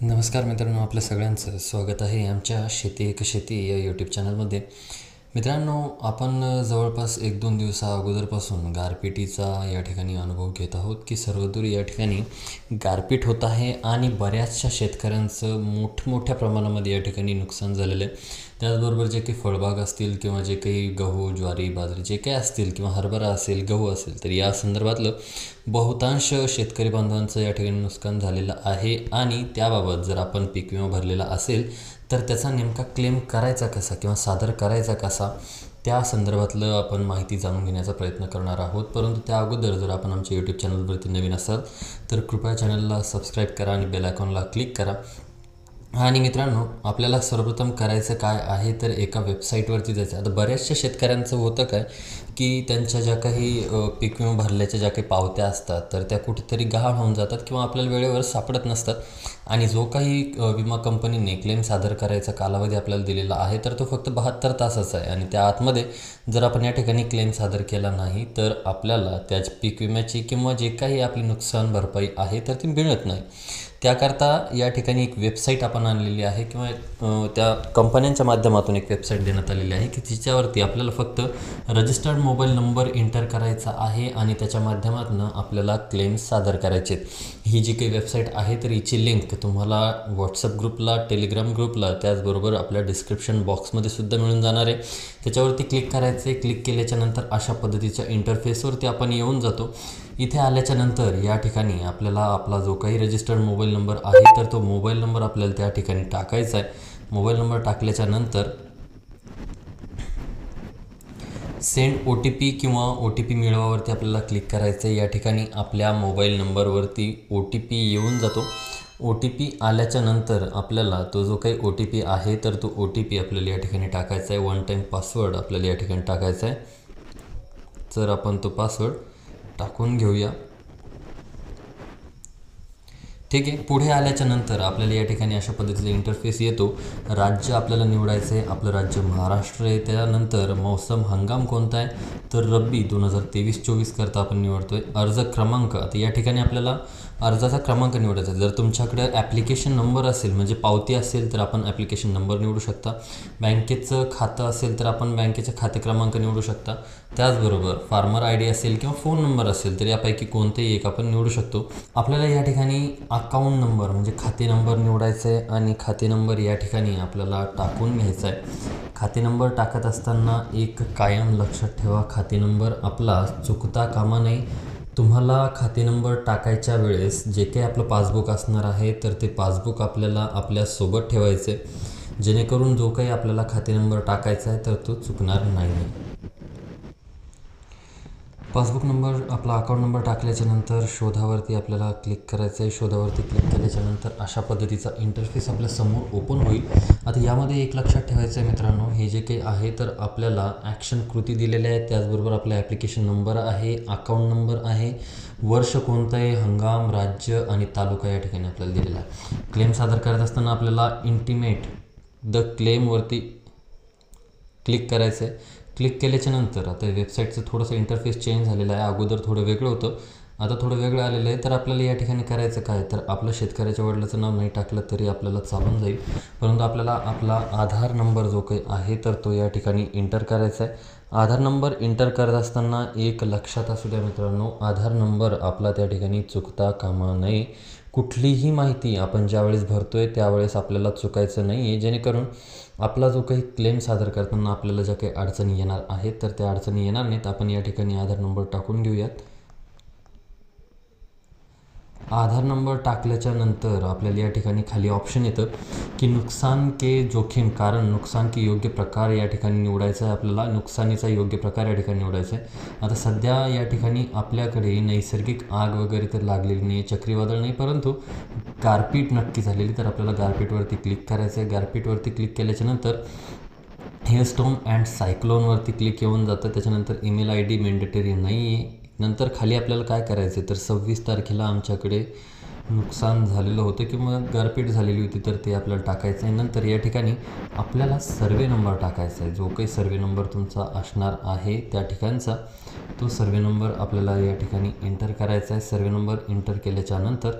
नमस्कार मित्रांनो, आपल्या सगळ्यांचं स्वागत आहे आमच्या शेती एक शेती या यूट्यूब चॅनलमध्ये. मित्रांनो, आपण जवळपास 1-2 दिवसा अगोदरपासून गारपिटीचा या ठिकाणी अनुभव घेत आहोत की सर्वदूर या ठिकाणी गारपीट होत आहे आणि बऱ्याचशा शेतकऱ्यांचं मोठमोठ्या प्रमाणामध्ये या ठिकाणी नुकसान झालेलं आहे. त्याचबरोबर जे काही फळबाग असतील किंवा जे काही गहू, ज्वारी, बाजरी जे काही असतील किंवा हरभरा असेल, गहू असेल, तर या संदर्भातलं बहुतांश शेतकरी बांधवांचं या ठिकाणी नुकसान झालेलं आहे. आणि त्याबाबत जर आपण पीक विमा भरलेला असेल तर त्याचा नेमका क्लेम करायचा कसा किंवा सादर करायचा कसा, त्या संदर्भातलं आपण माहिती जाणून घेण्याचा प्रयत्न करणार आहोत. परंतु त्या अगोदर जर आपण आमच्या यूट्यूब चॅनलवरती नवीन असाल तर कृपया चॅनलला सबस्क्राईब करा आणि बेल आयकॉनला क्लिक करा. आणि मित्रांनो, आपल्याला सर्वप्रथम करायचं काय आहे तर एका वेबसाईटवरती जायचं. आता बऱ्याचशा शेतकऱ्यांचं होतं काय की त्यांच्या ज्या काही पीक विमा भरल्याच्या ज्या काही पावत्या असतात तर त्या कुठेतरी गहाळ होऊन जातात किंवा आपल्याला वेळेवर सापडत नसतात. आणि जो काही विमा कंपनीने क्लेम सादर करायचा कालावधी आपल्याला दिलेला आहे तर तो फक्त 72 तासाचा आहे. आणि त्या आतमध्ये जर आपण या ठिकाणी क्लेम सादर केला नाही तर आपल्याला त्याच पीक विम्याची किंवा जे काही आपली नुकसान भरपाई आहे तर ती मिळत नाही. त्याकरता या ठिकाणी एक वेबसाईट आपण आणलेली आहे किंवा त्या कंपन्यांच्या माध्यमातून एक वेबसाईट देण्यात आलेली आहे की तिच्यावरती आपल्याला फक्त रजिस्टर्ड मोबाईल नंबर एंटर करायचा आहे आणि त्याच्या माध्यमातून आपल्याला क्लेम्स सादर करायचे. ही जी काही वेबसाईट आहे तर हिची लिंक तुम्हाला व्हॉट्सअप ग्रुपला, टेलिग्राम ग्रुपला, त्याचबरोबर आपल्या डिस्क्रिप्शन बॉक्समध्ये सुद्धा मिळून जाणार आहे. त्याच्यावरती क्लिक करायचे. क्लिक केल्याच्यानंतर अशा पद्धतीच्या इंटरफेसवरती आपण येऊन जातो. इथे आल्याच्यानंतर या ठिकाणी आपल्याला आपला जो काही रजिस्टर्ड मोबाईल नंबर आहे तर तो मोबाईल नंबर आपल्याला त्या ठिकाणी टाकायचा आहे. मोबाईल नंबर टाकल्याच्यानंतर सेंड OTP किंवा OTP मिळवावरती आपल्याला क्लिक करायचं आहे. या ठिकाणी आपल्या मोबाईल नंबरवरती OTP येऊन जातो. OTP आल्याच्यानंतर आपल्याला तो जो काही OTP आहे तर तो OTP आपल्याला या ठिकाणी टाकायचा आहे. वन टाईम पासवर्ड आपल्याला या ठिकाणी टाकायचा आहे. तर आपण तो पासवर्ड टाकून घेऊया. ठीक आहे. पुढे आल्याच्यानंतर आपल्याला या ठिकाणी अशा पद्धतीचा इंटरफेस येतो. राज्य आपल्याला निवडायचं आहे. आपलं राज्य महाराष्ट्र आहे. त्यानंतर मौसम हंगाम कोणता आहे तर रब्बी 2023-24 करता आपण निवडतो आहे. अर्ज क्रमांक, आता या ठिकाणी आपल्याला अर्जाचा क्रमांक निवडायचा आहे. जर तुमच्याकडे ॲप्लिकेशन नंबर असेल म्हणजे पावती असेल तर आपण ॲप्लिकेशन नंबर निवडू शकता. बँकेचं खातं असेल तर आपण बँकेचे खाते क्रमांक निवडू शकता. त्याचबरोबर फार्मर ID असेल किंवा फोन नंबर असेल तर यापैकी कोणतेही एक आपण निवडू शकतो. आपल्याला या ठिकाणी अकाउंट नंबर म्हणजे खाते नंबर निवडायचा आहे आणि खाते नंबर या ठिकाणी आपल्याला टाकून घ्यायचा आहे. खाते नंबर टाकत असताना एक कायम लक्षात ठेवा, खाते नंबर आपला चुकता कामा नये. तुम्हाला खाते नंबर टाकायच्या वेळेस जे काही आपलं पासबुक असणार आहे तर ते पासबुक आपल्याला आपल्यासोबत ठेवायचे, जेणेकरून जो काही आपल्याला खाते नंबर टाकायचा आहे तर तो चुकणार नाही. पासबुक नंबर, आपला अकाउंट नंबर टाकल्याच्यानंतर शोधावरती आपल्याला क्लिक करायचं आहे. शोधावरती क्लिक केल्याच्यानंतर अशा पद्धतीचा इंटरफेस आपल्या समोर ओपन होईल. आता यामध्ये एक लक्षात ठेवायचं आहे मित्रांनो, हे जे काही आहे तर आपल्याला ॲक्शन कृती दिलेल्या आहेत. त्याचबरोबर आपला ॲप्लिकेशन नंबर आहे, अकाउंट नंबर आहे, वर्ष कोणतं आहे, हंगाम, राज्य आणि तालुका या ठिकाणी आपल्याला दिलेला आहे. क्लेम सादर करत असताना आपल्याला इंटिमेट द क्लेमवरती क्लिक करायचं आहे. क्लिक केल्याच्यानंतर आता वेबसाईटचं थोडंसं इंटरफेस चेंज झालेलं आहे. अगोदर थोडं वेगळं होतं, आता थोडं वेगळं आलेलं आहे. तर आपल्याला या ठिकाणी करायचं काय तर आपलं शेतकऱ्याच्या वडिलाचं नाव नाही टाकलं तरी आपल्याला चालून जाईल. परंतु आपल्याला आपला आधार नंबर जो काही आहे तर तो या ठिकाणी एंटर करायचा आहे. आधार नंबर एंटर करत असताना एक लक्षात असू द्या मित्रांनो, आधार नंबर आपला त्या ठिकाणी चुकता कामा नये. कुठलीही माहिती आपण ज्यावेळेस भरतोय त्यावेळेस आपल्याला चुकायचं नाही आहे, जेणेकरून आपला जो काही क्लेम सादर करताना आपल्याला ज्या काही अडचणी येणार आहेत तर त्या अडचणी येणार नाहीत. आपण या ठिकाणी आधार नंबर टाकून घेऊयात. आधार नंबर टाकल्याच्या नंतर आपल्याला या ठिकाणी खाली ऑप्शन येतं की नुकसान के जोखीम कारण नुकसान की योग्य प्रकार या ठिकाणी निवडायचं आहे. आपल्याला नुकसानीचा योग्य प्रकार या ठिकाणी निवडायचा आहे. आता सध्या या ठिकाणी आपल्याकडे नैसर्गिक आग वगैरे तर लागलेली नाही, चक्रीवादळ नाही, परंतु गारपीट नक्की झालेली. तर आपल्याला गारपीटवरती क्लिक करायचं आहे. गारपीटवरती क्लिक केल्याच्यानंतर हेलस्टॉर्म अँड सायक्लोनवरती क्लिक येऊन जातं. त्याच्यानंतर ईमेल ID मॅन्डेटरी नाही आहे. नंतर खाली आपल्याला काय करायचं आहे तर 26 तारखेला आमच्याकडे नुकसान झालेलं होतं किंवा गारपीट झालेली होती तर ते आपल्याला टाकायचं आहे. नंतर या ठिकाणी आपल्याला सर्वे नंबर टाकायचा आहे. जो काही सर्वे नंबर तुमचा असणार आहे त्या ठिकाणचा तो सर्वे नंबर आपल्याला या ठिकाणी एंटर करायचा आहे. सर्वे नंबर एंटर केल्याच्यानंतर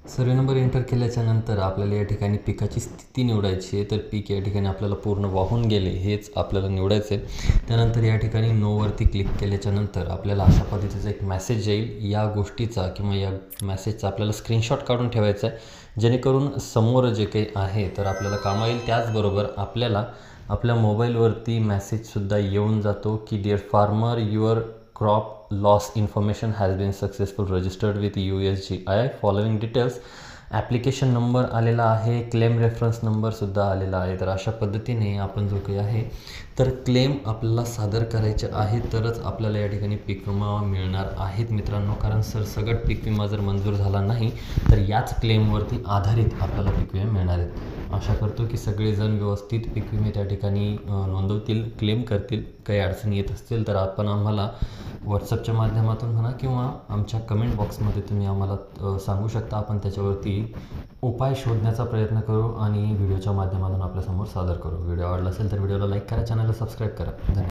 सर्वे नंबर एंटर केल्याच्या नंतर आपल्याला या ठिकाणी पिकाची स्थिती निवडायची आहे. तर पीक या ठिकाणी आपल्याला पूर्ण वाहून गेले हेच आपल्याला निवडायचं आहे. त्यानंतर या ठिकाणी नोवरती क्लिक केल्याच्या नंतर आपल्याला अशा पद्धतीचा एक मेसेज येईल. या गोष्टीचा किंवा या मेसेजचा आपल्याला स्क्रीनशॉट काढून ठेवायचा आहे, जेणेकरून समोर जे काही आहे तर आपल्याला कामा येईल. त्याचबरोबर आपल्याला आपल्या मोबाईलवरती मेसेजसुद्धा येऊन जातो की dear farmer, your crop loss information has been successful registered with USGI. Following details. Application number आलेला आहे, क्लेम रेफरन्स नंबरसुद्धा आलेला आहे. तर अशा पद्धतीने आपण जो काही आहे तर क्लेम आपल्याला सादर करायचे आहे, तरच आपल्याला या ठिकाणी पीक विमा मिळणार आहेत मित्रांनो. कारण सरसकट पीक विमा जर मंजूर झाला नाही तर याच क्लेमवरती आधारित आपल्याला पीक विमा मिळणार आहेत. आशा करतो की सगळेजण व्यवस्थित पीक विमे त्या ठिकाणी नोंदवतील, क्लेम करतील. काही अडचणी येत असतील तर आपण आम्हाला व्हॉट्सअपच्या माध्यमातून म्हणा किंवा आमच्या कमेंट बॉक्समध्ये तुम्ही आम्हाला सांगू शकता. आपण त्याच्यावरती उपाय शोधण्याचा प्रयत्न करू आणि व्हिडिओच्या माध्यमातून आपल्यासमोर सादर करू. व्हिडिओ आवडला असेल तर व्हिडिओला लाईक करा, चॅनलला सबस्क्राईब करा. धन्यवाद.